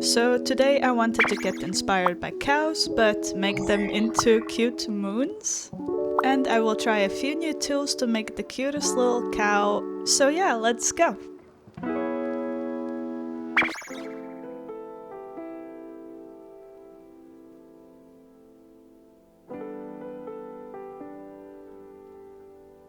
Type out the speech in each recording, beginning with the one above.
So today I wanted to get inspired by cows, but make them into cute moons. And I will try a few new tools to make the cutest little cow. So yeah, let's go!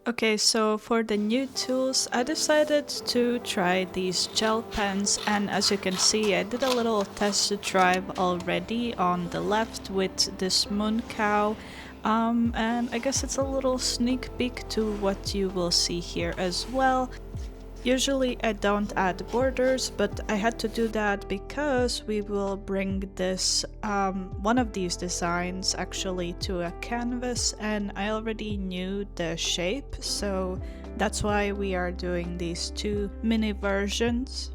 Okay, so for the new tools, I decided to try these gel pens, and as you can see, I did a little test drive already on the left with this moon cow, and I guess it's a little sneak peek to what you will see here as well. Usually I don't add borders, but I had to do that because we will bring this, one of these designs actually to a canvas, and I already knew the shape, so that's why we are doing these two mini versions.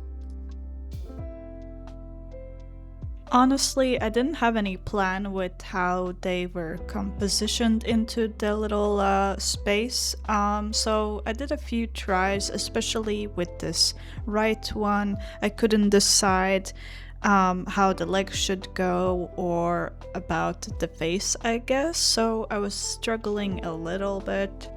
Honestly, I didn't have any plan with how they were compositioned into the little space, so I did a few tries, especially with this right one. I couldn't decide how the legs should go or about the face, I guess, so I was struggling a little bit.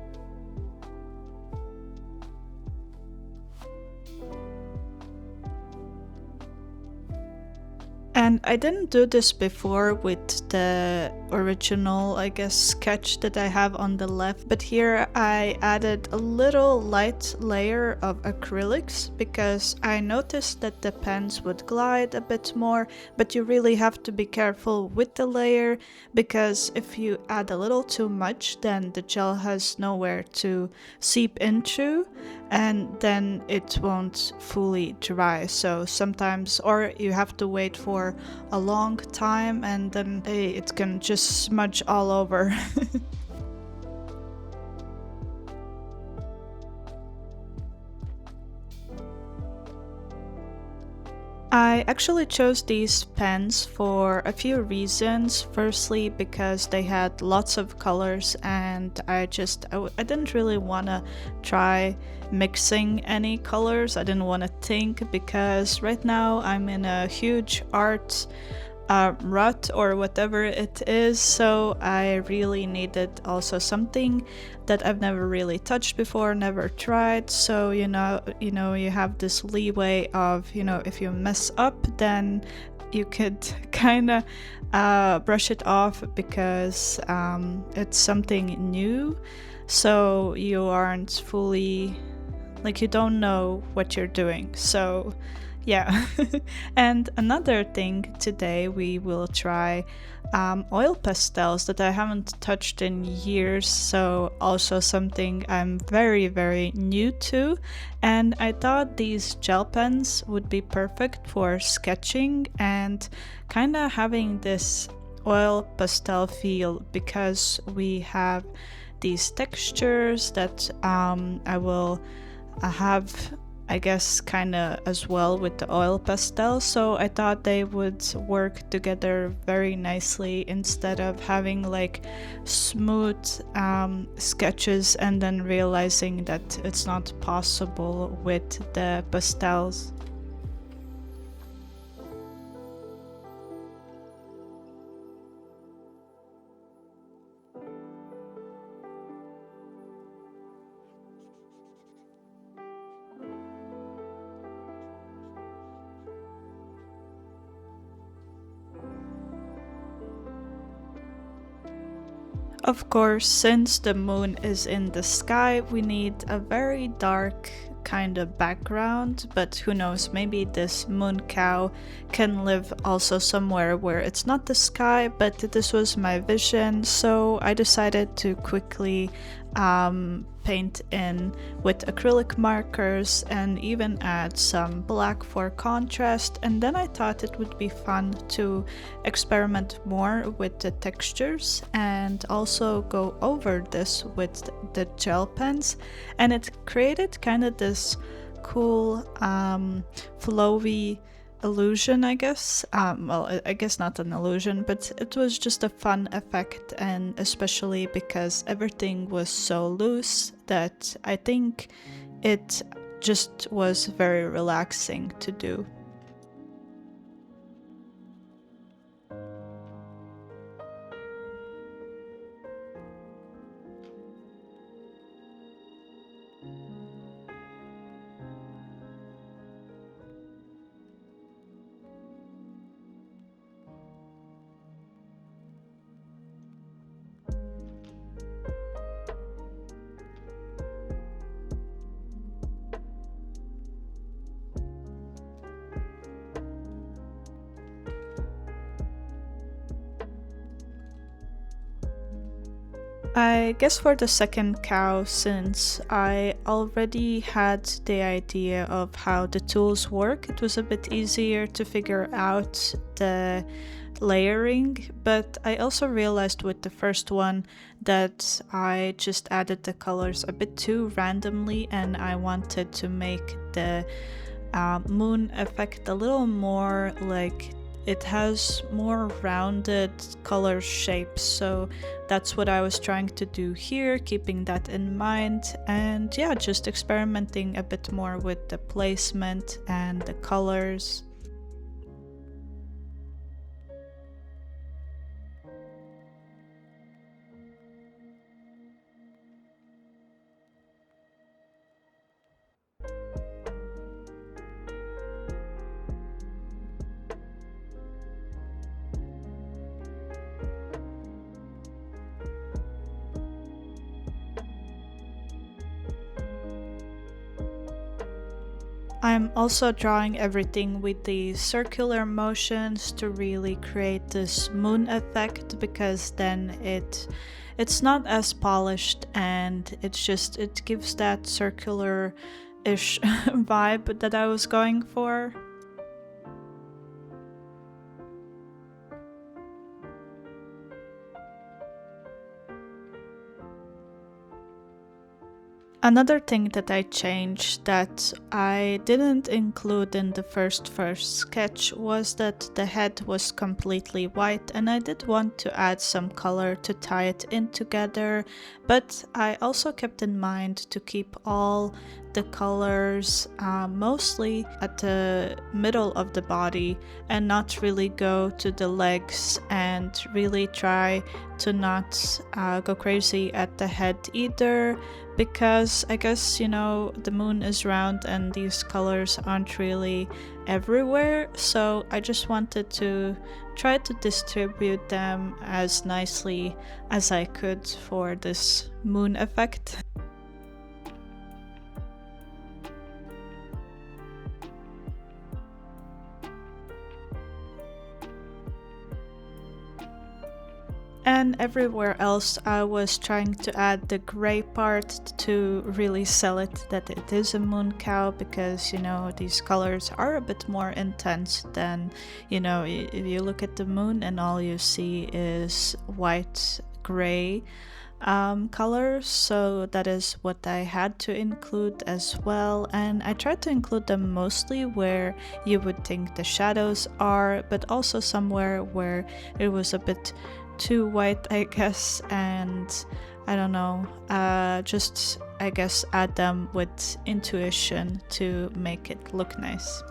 And I didn't do this before with the original, I guess, sketch that I have on the left, but here I added a little light layer of acrylics because I noticed that the pens would glide a bit more, but you really have to be careful with the layer because if you add a little too much, then the gel has nowhere to seep into, and then it won't fully dry. So sometimes, or you have to wait for a long time and then it can just smudge all over. I actually chose these pens for a few reasons. Firstly, because they had lots of colors and I didn't really want to try mixing any colors. I didn't want to think because right now I'm in a huge art rut or whatever it is, so I really needed also something that I've never really touched before, never tried. So you have this leeway of, if you mess up, then you could kind of brush it off because it's something new, so you aren't fully, like, you don't know what you're doing. So yeah. And another thing, today we will try oil pastels that I haven't touched in years, so also something I'm very, very new to. And I thought these gel pens would be perfect for sketching and kind of having this oil pastel feel because we have these textures that I will have, I guess, kind of as well with the oil pastel, so I thought they would work together very nicely instead of having like smooth sketches and then realizing that it's not possible with the pastels. Of course, since the moon is in the sky, we need a very dark kind of background, but who knows, maybe this moon cow can live also somewhere where it's not the sky, but this was my vision, so I decided to quickly paint in with acrylic markers and even add some black for contrast. And then I thought it would be fun to experiment more with the textures and also go over this with the gel pens, and it created kind of this cool flowy illusion, I guess. Well, I guess not an illusion, but it was just a fun effect, and especially because everything was so loose that I think it just was very relaxing to do. I guess for the second cow, since I already had the idea of how the tools work, it was a bit easier to figure out the layering, but I also realized with the first one that I just added the colors a bit too randomly, and I wanted to make the moon effect a little more like it has more rounded color shapes, so that's what I was trying to do here, keeping that in mind, and yeah, just experimenting a bit more with the placement and the colors. I'm also drawing everything with the circular motions to really create this moon effect, because then it's not as polished, and it gives that circular-ish vibe that I was going for. Another thing that I changed that I didn't include in the first sketch was that the head was completely white, and I did want to add some color to tie it in together, but I also kept in mind to keep all the colors mostly at the middle of the body and not really go to the legs, and really try to not go crazy at the head either, because I guess, you know, the moon is round and these colors aren't really everywhere, so I just wanted to try to distribute them as nicely as I could for this moon effect. And everywhere else I was trying to add the gray part to really sell it that it is a moon cow, because, you know, these colors are a bit more intense than, you know, if you look at the moon and all you see is white, gray colors, so that is what I had to include as well. And I tried to include them mostly where you would think the shadows are, but also somewhere where it was a bit too white, I guess, and I don't know, just I guess add them with intuition to make it look nice.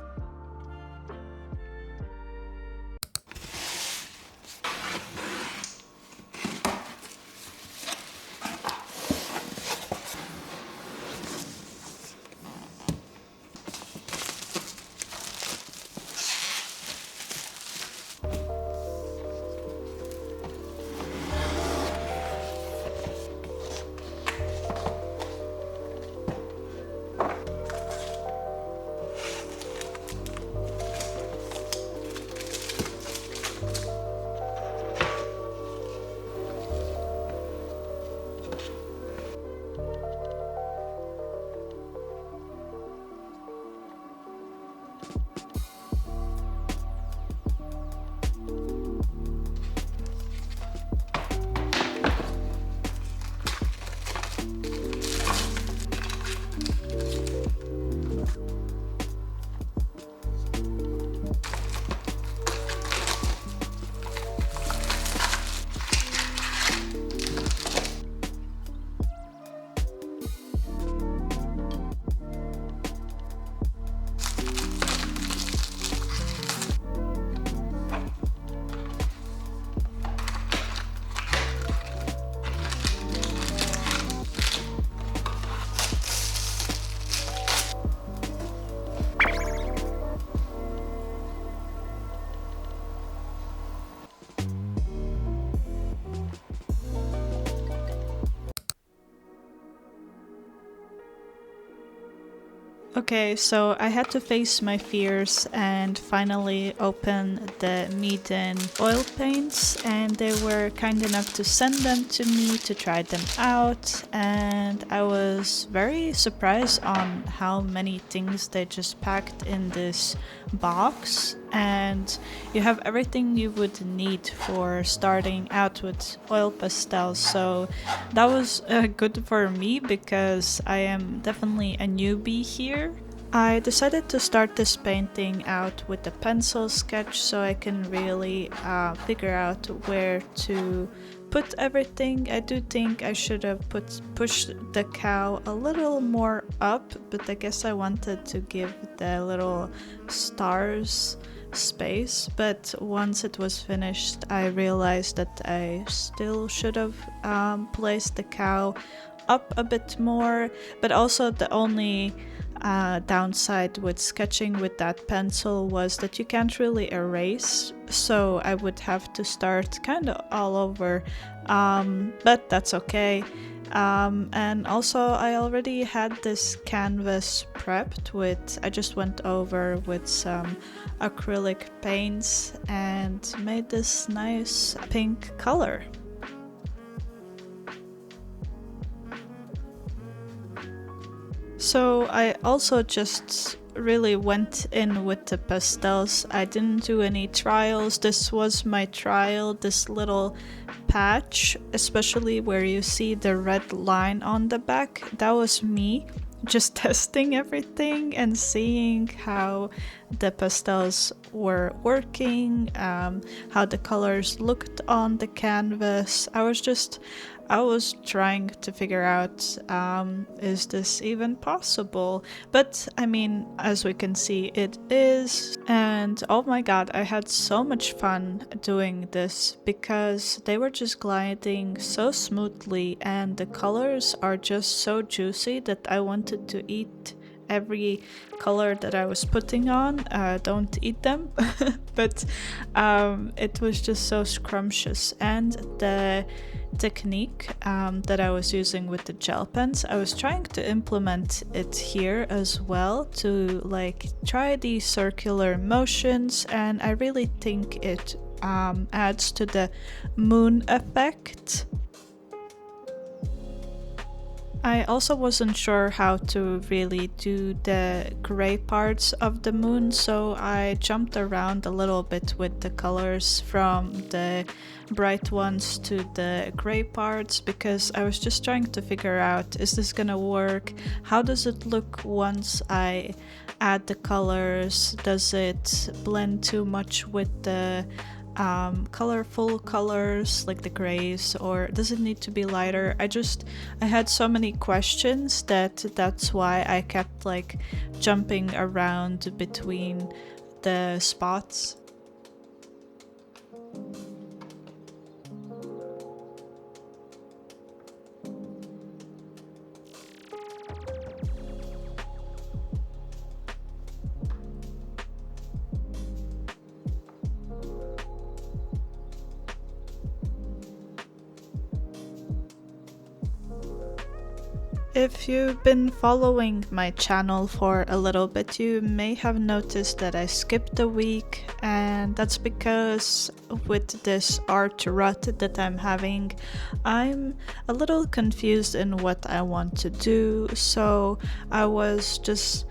Okay, so I had to face my fears and finally open the Meeden oil paints, and they were kind enough to send them to me to try them out, and I was very surprised on how many things they just packed in this box, and you have everything you would need for starting out with oil pastels. So that was good for me because I am definitely a newbie here. I decided to start this painting out with a pencil sketch so I can really figure out where to put everything. I do think I should have pushed the cow a little more up, but I guess I wanted to give the little stars space. But once it was finished, I realized that I still should have placed the cow up a bit more, but also the only downside with sketching with that pencil was that you can't really erase, so I would have to start kind of all over, but that's okay. And also I already had this canvas prepped with, I just went over with some acrylic paints and made this nice pink color. So I also just really went in with the pastels. I didn't do any trials. This was my trial, this little patch, especially where you see the red line on the back. That was me just testing everything and seeing how the pastels were working, how the colors looked on the canvas. I was trying to figure out, is this even possible? But I mean, as we can see, it is. And oh my god, I had so much fun doing this because they were just gliding so smoothly and the colors are just so juicy that I wanted to eat every color that I was putting on. Don't eat them, but it was just so scrumptious. And the technique that I was using with the gel pens, I was trying to implement it here as well to like try these circular motions, and I really think it adds to the moon effect. I also wasn't sure how to really do the gray parts of the moon, so I jumped around a little bit with the colors from the bright ones to the gray parts because I was just trying to figure out, is this gonna work? How does it look once I add the colors? Does it blend too much with the colorful colors like the grays, or does it need to be lighter? I had so many questions that's why I kept like jumping around between the spots. If you've been following my channel for a little bit, you may have noticed that I skipped a week, and that's because with this art rut that I'm having, I'm a little confused in what I want to do, so I was just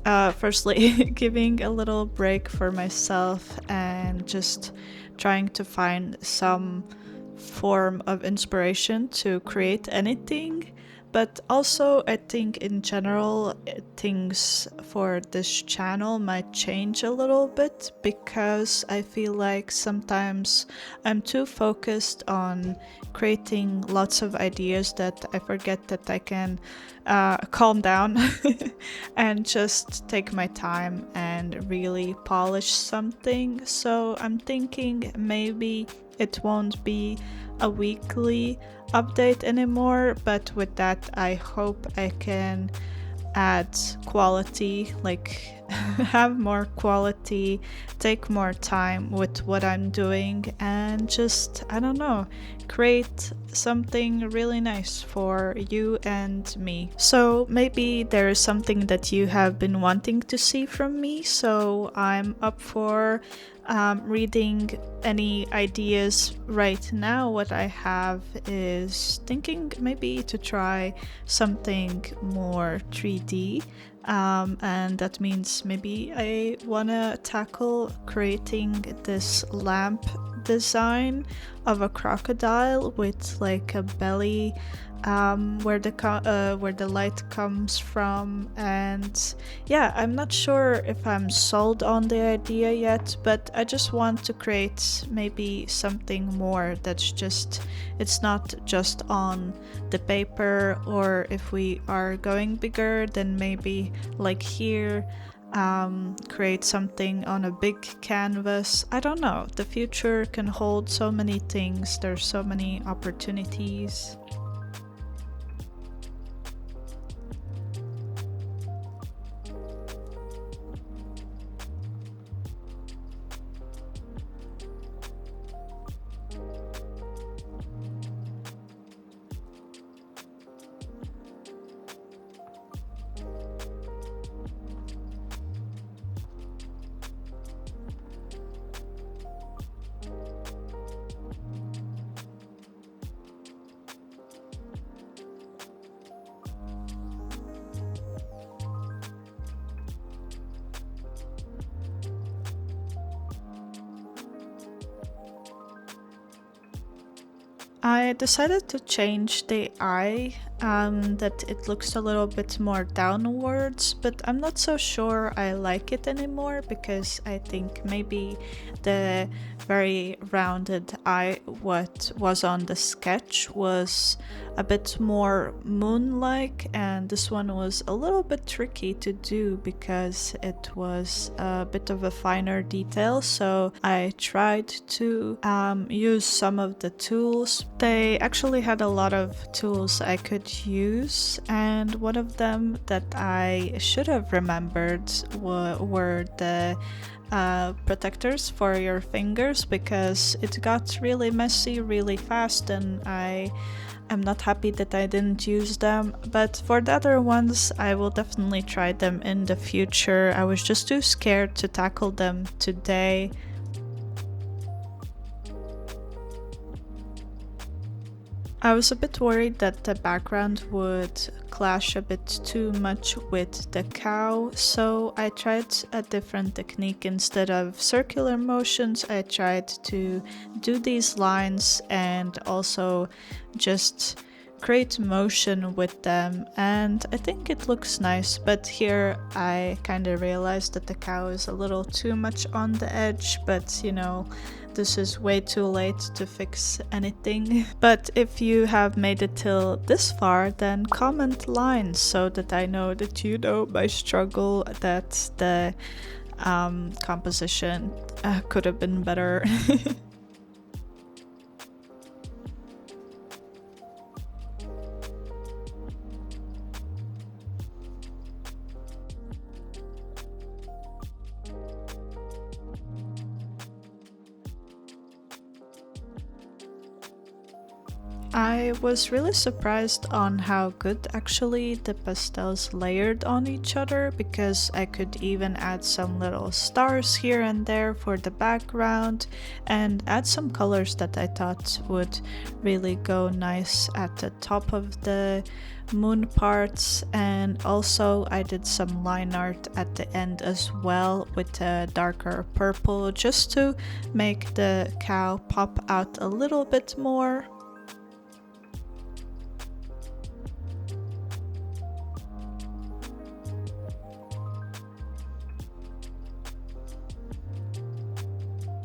firstly giving a little break for myself and just trying to find some form of inspiration to create anything. But also, I think in general, things for this channel might change a little bit because I feel like sometimes I'm too focused on creating lots of ideas that I forget that I can calm down and just take my time and really polish something. So I'm thinking maybe it won't be a weekly update anymore, but with that I hope I can add quality, like have more quality, take more time with what I'm doing, and just, I don't know, create something really nice for you and me. So maybe there is something that you have been wanting to see from me, so I'm up for reading any ideas right now. What I have is thinking maybe to try something more 3D. And that means maybe I wanna tackle creating this lamp design of a crocodile with like a belly where the light comes from. And yeah, I'm not sure if I'm sold on the idea yet, but I just want to create maybe something more that's just, it's not just on the paper, or if we are going bigger, then maybe like here, create something on a big canvas. I don't know, the future can hold so many things, there's so many opportunities. I decided to change the eye, that it looks a little bit more downwards, but I'm not so sure I like it anymore because I think maybe the very rounded eye, what was on the sketch, was a bit more moon-like, and this one was a little bit tricky to do because it was a bit of a finer detail, so I tried to use some of the tools. They actually had a lot of tools I could use, and one of them that I should have remembered were the protectors for your fingers, because it got really messy really fast and I'm not happy that I didn't use them. But for the other ones, I will definitely try them in the future. I was just too scared to tackle them today. I was a bit worried that the background would clash a bit too much with the cow, so I tried a different technique. Instead of circular motions, I tried to do these lines and also just create motion with them, and I think it looks nice. But here I kind of realized that the cow is a little too much on the edge, but you know, this is way too late to fix anything. But if you have made it till this far, then comment lines so that I know that you know my struggle, that the composition could have been better. I was really surprised on how good actually the pastels layered on each other, because I could even add some little stars here and there for the background and add some colors that I thought would really go nice at the top of the moon parts. And also I did some line art at the end as well with a darker purple, just to make the cow pop out a little bit more.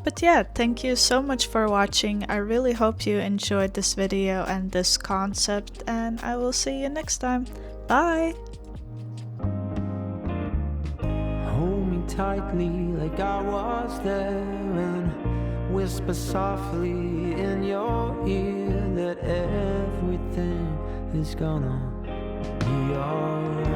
But yeah, thank you so much for watching. I really hope you enjoyed this video and this concept, and I will see you next time. Bye! Hold me tightly like I was there, and whisper softly in your ear that everything is gonna be alright.